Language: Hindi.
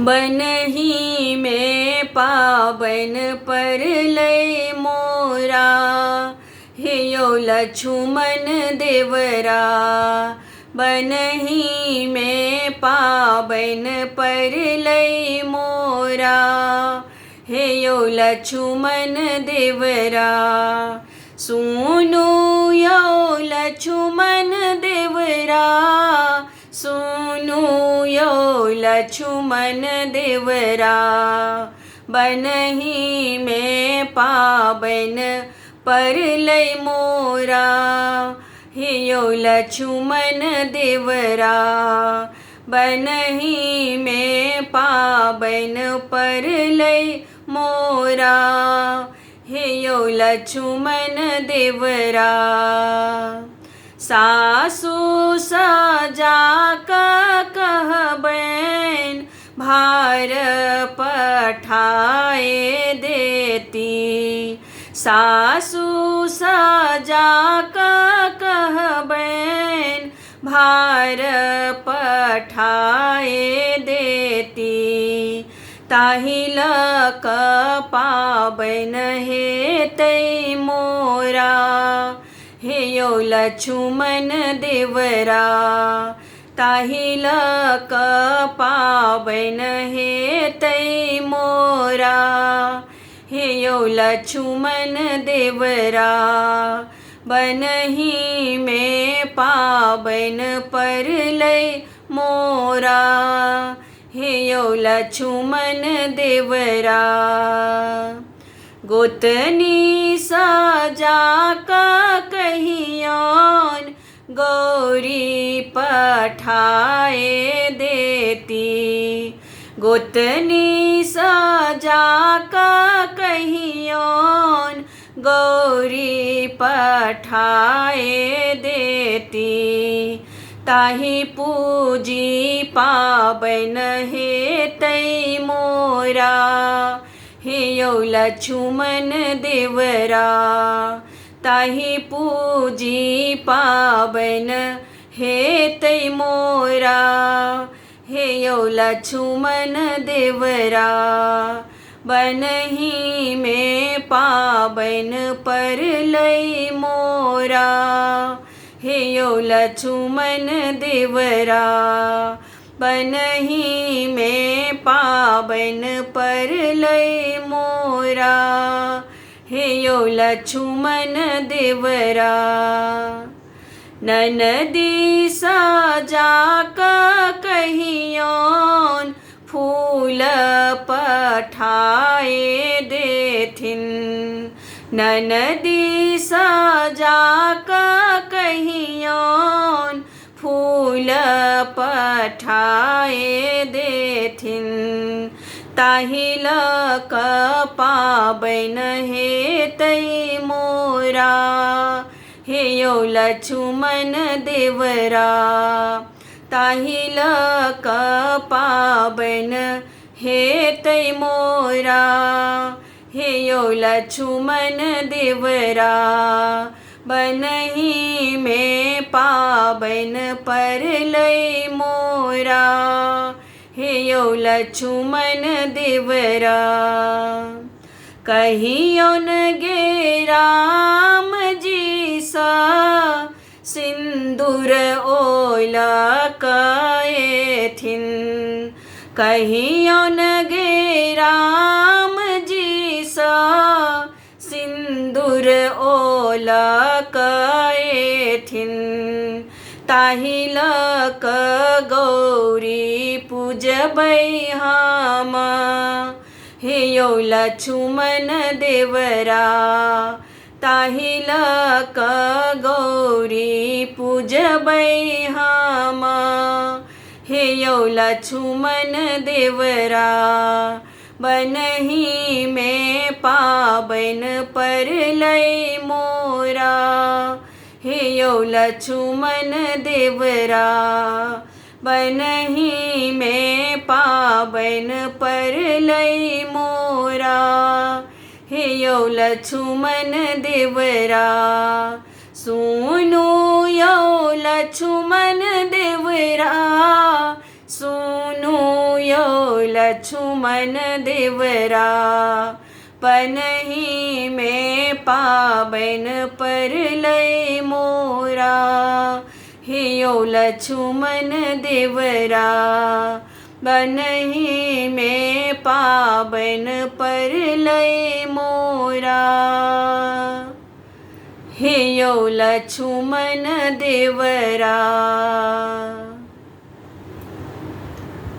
बनही में पावन पर लय मोरा, हेयो लछुमन देवरा। बनही में पावन पर लय मोरा, हेयो लछुमन देवरा। सुनो यो लछुमन देवरा, सुनो यो लछुमन देवरा। बनही में पावन पर लय मोरा, हेयो लछुमन देवरा। बनही में पावन पर लय मोरा, हेयो लछुमन देवरा। सासु सजा कहबैन, भार पठाए देती। सासु सजा कहबैन, भार पठाए देती। ताहि लक पावन हेतै मोरा, हेयो लछुमन देवरा। ताहि लक पावन हेतै मोरा, हेयो लछुमन देवरा। बनही में पावन पर लय मोरा, हेयो लछुमन देवरा। गोतनी सजा कहियोन, गौरी पठाए देती। गोतनी सजा कहियोन, गौरी पठाए देती। ताहि पूजी पावन हेतै मोरा, हेयो लछुमन देवरा। ताहि पूजी पावन हेतै मोरा, हेयो लछुमन देवरा। बनही में पावन पर लय मोरा, हेयो लछुमन देवरा। बनही में पावन पर लय मोरा, हेयो लछुमन देवरा। ननदी सजा कहियोन, फूल पठाए देथिन। ननदी सजा कहियोन, फूल पठाए देथिन। ताहि लक पावन हेतै मोरा, हेयो लछुमन देवरा। ताहि लक पावन हेतै मोरा, हेयो लछुमन देवरा। बनही में पावन पर लय मोरा, हेयो लछुमन देवरा। कहियोन गे राम जी सा, सिंदूर ओलक एथिन। कहियोन गे राम जी सा, सिंदूर ओलक एथिन। ताहि लक गौरी पूजबै हम, हेयो लछुमन देवरा। ताहि लक गौरी पूजबै हम, हेयो लछुमन देवरा। बनही में पावन पर लय मोरा, हेयो लछुमन देवरा। बनही में पावन पर लय मोरा, हेयो लछुमन देवरा। सुनो यो लछुमन देवरा, सुनो यो लक्ष्मण देवरा पनही में पाबन पर लय मोरा हे यो लक्ष्मण देवरा बनही में पाबन पर लय मोरा हे यो लक्ष्मण देवरा।